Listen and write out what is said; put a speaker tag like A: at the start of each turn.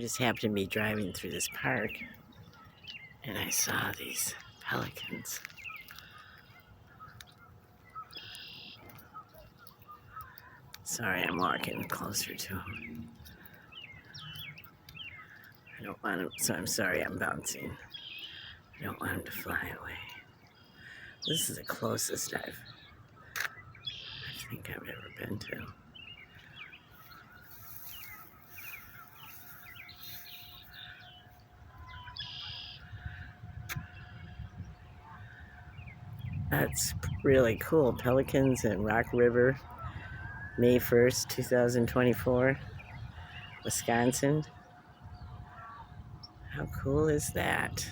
A: just happened to be driving through this park and I saw these pelicans. Sorry, I'm walking closer to them. I don't want them, so I'm sorry I'm bouncing. I don't want them to fly away. This is the closest I think I've ever been to. That's really cool. Pelicans in Rock River, May 1st, 2024, Wisconsin. How cool is that?